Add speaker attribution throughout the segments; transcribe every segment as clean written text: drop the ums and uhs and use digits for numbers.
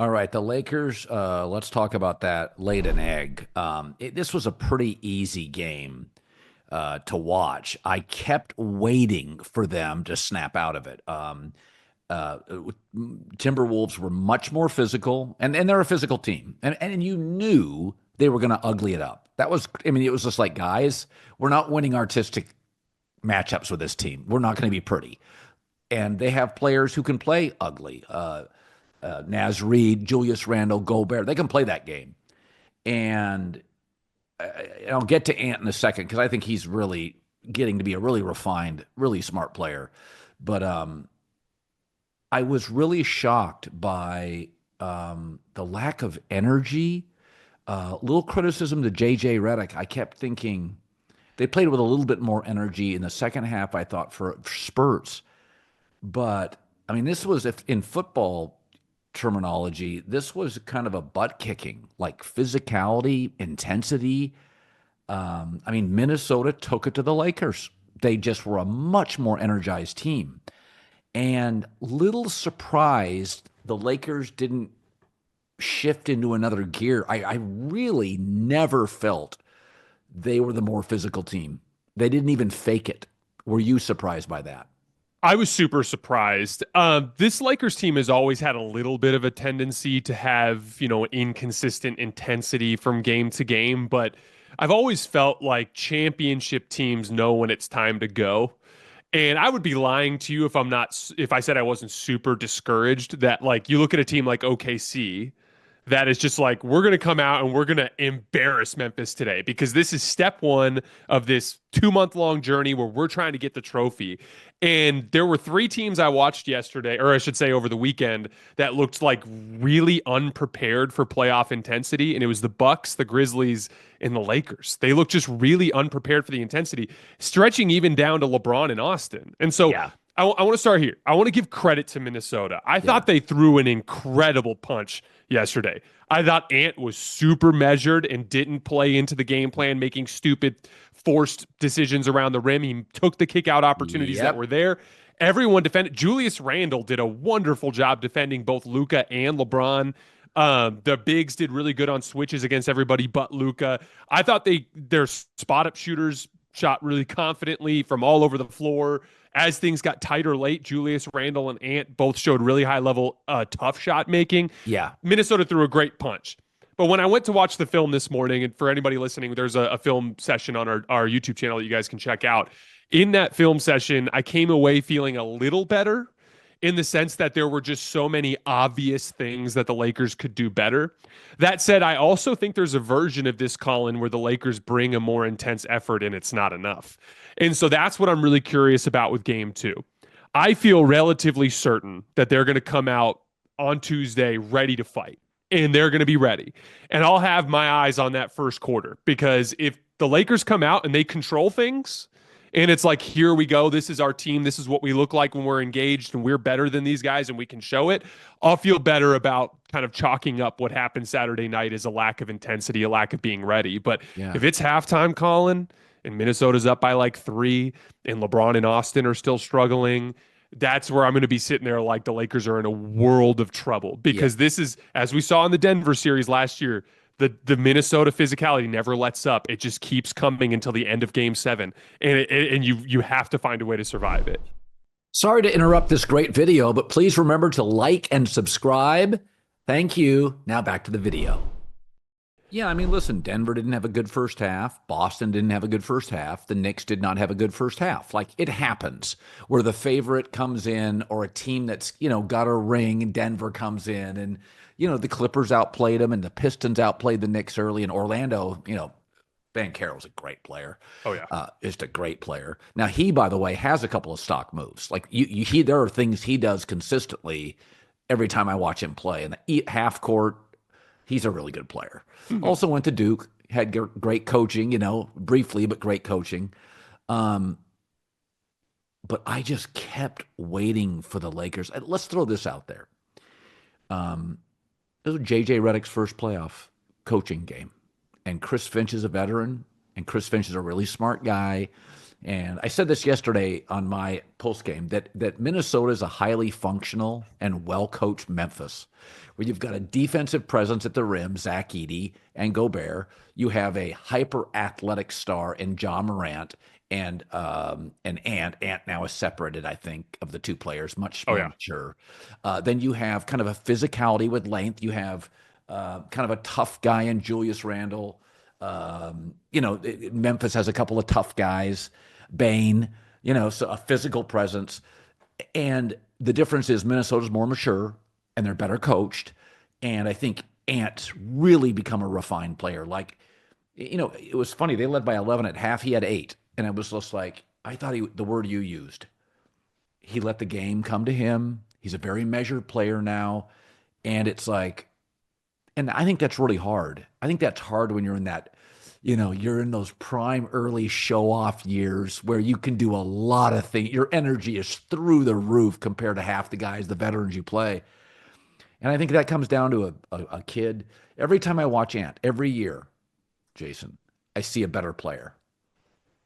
Speaker 1: All right, the Lakers, let's talk about that. Laid an egg. This was a pretty easy game to watch. I kept waiting for them to snap out of it. Uh, Timberwolves were much more physical, and they're a physical team, and you knew they were going to ugly it up. That was, I mean, it was just like, guys, we're not winning artistic matchups with this team. We're not going to be pretty, and they have players who can play ugly. Naz Reid, Julius Randle, Gobert, they can play that game, and I'll get to Ant in a second because I think he's really getting to be a really refined, really smart player. But I was really shocked by the lack of energy. Little criticism to JJ Redick. I kept thinking they played with a little bit more energy in the second half, I thought, for spurts. But I mean, this was, if in football terminology, this was kind of a butt kicking, like physicality, intensity. I mean, Minnesota took it to the Lakers. They just were a much more energized team. And little surprised the Lakers didn't shift into another gear. I really never felt they were the more physical team. They didn't even fake it. Were you surprised by that?
Speaker 2: I was super surprised. This Lakers team has always had a little bit of a tendency to have, inconsistent intensity from game to game, but I've always felt like championship teams know when it's time to go. And I would be lying to you if I said I wasn't super discouraged that, like, you look at a team like OKC that is just like, we're going to come out and we're going to embarrass Memphis today because this is step one of this 2 month long journey where we're trying to get the trophy. And there were three teams I watched yesterday, or I should say over the weekend, that looked like really unprepared for playoff intensity. And it was the Bucks, the Grizzlies, and the Lakers. They looked just really unprepared for the intensity, stretching even down to LeBron and Austin. And so
Speaker 1: Yeah.
Speaker 2: I want to start here. I want to give credit to Minnesota. I
Speaker 1: Yeah.
Speaker 2: thought they threw an incredible punch yesterday. I thought Ant was super measured and didn't play into the game plan, making stupid forced decisions around the rim. He took the kick out opportunities that were
Speaker 1: Yep.
Speaker 2: there. Everyone defended. Julius Randle did a wonderful job defending both Luka and LeBron. The bigs did really good on switches against everybody but Luka. I thought their spot up shooters shot really confidently from all over the floor. As things got tighter late, Julius Randle and Ant both showed really high level tough shot making.
Speaker 1: Yeah.
Speaker 2: Minnesota threw a great punch. But when I went to watch the film this morning, and for anybody listening, there's a film session on our YouTube channel that you guys can check out. In that film session, I came away feeling a little better in the sense that there were just so many obvious things that the Lakers could do better. That said, I also think there's a version of this, Colin, where the Lakers bring a more intense effort and it's not enough. And so that's what I'm really curious about with game two. I feel relatively certain that they're going to come out on Tuesday ready to fight and they're going to be ready. And I'll have my eyes on that first quarter because if the Lakers come out and they control things, and it's like, here we go. This is our team. This is what we look like when we're engaged and we're better than these guys and we can show it. I'll feel better about kind of chalking up what happened Saturday night as a lack of intensity, a lack of being ready. But
Speaker 1: Yeah.
Speaker 2: if it's halftime, Colin, and Minnesota's up by like three and LeBron and Austin are still struggling, that's where I'm going to be sitting there like the Lakers are in a world of trouble
Speaker 1: Yeah.
Speaker 2: because this is, as we saw in the Denver series last year, the Minnesota physicality never lets up. It just keeps coming until the end of Game 7, and you have to find a way to survive it.
Speaker 1: Sorry to interrupt this great video, but please remember to like and subscribe. Thank you. Now back to the video. Yeah, I mean, listen, Denver didn't have a good first half. Boston didn't have a good first half. The Knicks did not have a good first half. Like, it happens where the favorite comes in or a team that's, got a ring and Denver comes in and, the Clippers outplayed them and the Pistons outplayed the Knicks early and Orlando, Ben Carroll's a great player.
Speaker 2: Oh yeah.
Speaker 1: Just a great player. Now, he, by the way, has a couple of stock moves. Like, there are things he does consistently every time I watch him play. And the half court, he's a really good player.
Speaker 2: Mm-hmm.
Speaker 1: Also went to Duke, had great coaching, briefly, but great coaching. But I just kept waiting for the Lakers. Let's throw this out there. This was JJ Redick's first playoff coaching game. And Chris Finch is a veteran, and Chris Finch is a really smart guy. And I said this yesterday on my post game that Minnesota is a highly functional and well coached Memphis, where you've got a defensive presence at the rim, Zach Edey and Gobert. You have a hyper athletic star in Ja Morant and Ant. Ant now is separated, I think, of the two players, much
Speaker 2: Oh
Speaker 1: more
Speaker 2: yeah.
Speaker 1: mature. Then you have kind of a physicality with length. You have kind of a tough guy in Julius Randle. Memphis has a couple of tough guys. Bain, so a physical presence. And the difference is Minnesota's more mature and they're better coached. And I think Ant's really become a refined player. Like, it was funny. They led by 11 at half. He had 8. And it was just like, I thought the word you used. He let the game come to him. He's a very measured player now. And it's like, and I think that's really hard. I think that's hard when you're in that, you're in those prime early show off years where you can do a lot of things. Your energy is through the roof compared to half the guys, the veterans you play. And I think that comes down to a kid. Every time I watch Ant, every year, Jason, I see a better player.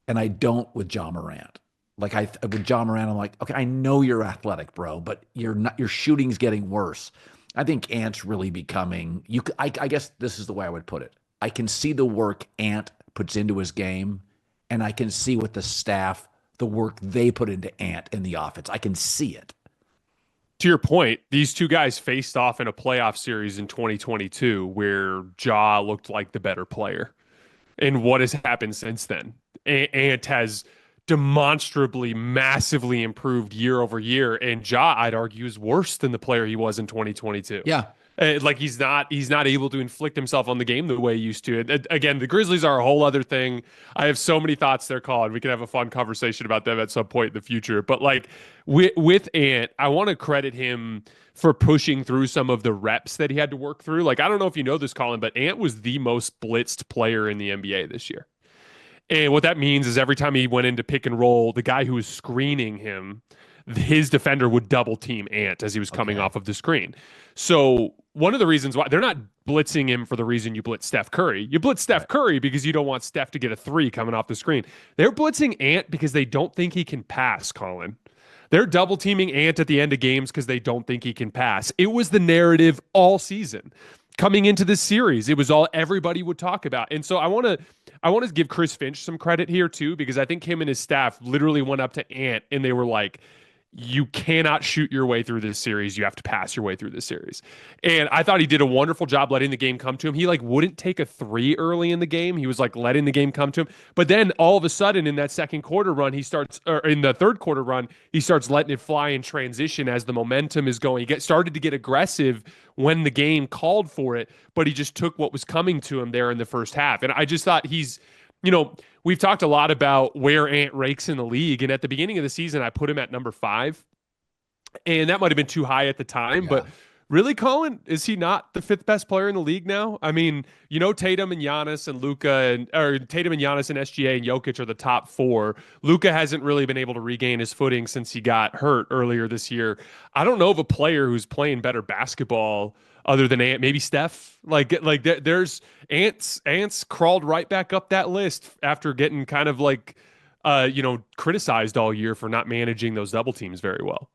Speaker 1: And I don't with Ja Morant. Like with Ja Morant, I'm like, okay, I know you're athletic, bro, but you're not. Your shooting's getting worse. I think Ant's really becoming. I guess this is the way I would put it. I can see the work Ant puts into his game, and I can see what the staff, the work they put into Ant in the offense. I can see it.
Speaker 2: To your point, these two guys faced off in a playoff series in 2022 where Ja looked like the better player. And what has happened since then? Ant has demonstrably, massively improved year over year. And Ja, I'd argue, is worse than the player he was in 2022.
Speaker 1: Yeah.
Speaker 2: Like he's not able to inflict himself on the game the way he used to. Again, the Grizzlies are a whole other thing. I have so many thoughts there, Colin. We can have a fun conversation about them at some point in the future. But like with Ant, I want to credit him for pushing through some of the reps that he had to work through. Like I don't know if you know this, Colin, but Ant was the most blitzed player in the NBA this year. And what that means is every time he went into pick and roll, the guy who was screening him, his defender would double team Ant as he was coming off of the screen. So one of the reasons why they're not blitzing him for the reason you blitz Steph Curry. You blitz Steph Curry because you don't want Steph to get a 3 coming off the screen. They're blitzing Ant because they don't think he can pass, Colin. They're double teaming Ant at the end of games because they don't think he can pass. It was the narrative all season. Coming into this series, it was all everybody would talk about. And so I want to give Chris Finch some credit here too, because I think him and his staff literally went up to Ant and they were like, you cannot shoot your way through this series. You have to pass your way through this series. And I thought he did a wonderful job letting the game come to him. He like wouldn't take a 3 early in the game. He was like letting the game come to him. But then all of a sudden in that second quarter run, or in the third quarter run, he starts letting it fly in transition as the momentum is going. He started to get aggressive when the game called for it, but he just took what was coming to him there in the first half. And I just thought we've talked a lot about where Ant ranks in the league. And at the beginning of the season, I put him at number 5. And that might have been too high at the time. Yeah. But really, Colin, is he not the 5th best player in the league now? I mean, Tatum and Giannis and Luka, or Tatum and Giannis and SGA and Jokic are the top 4. Luka hasn't really been able to regain his footing since he got hurt earlier this year. I don't know of a player who's playing better basketball other than Ant, maybe Steph. There's Ant's crawled right back up that list after getting kind of criticized all year for not managing those double teams very well.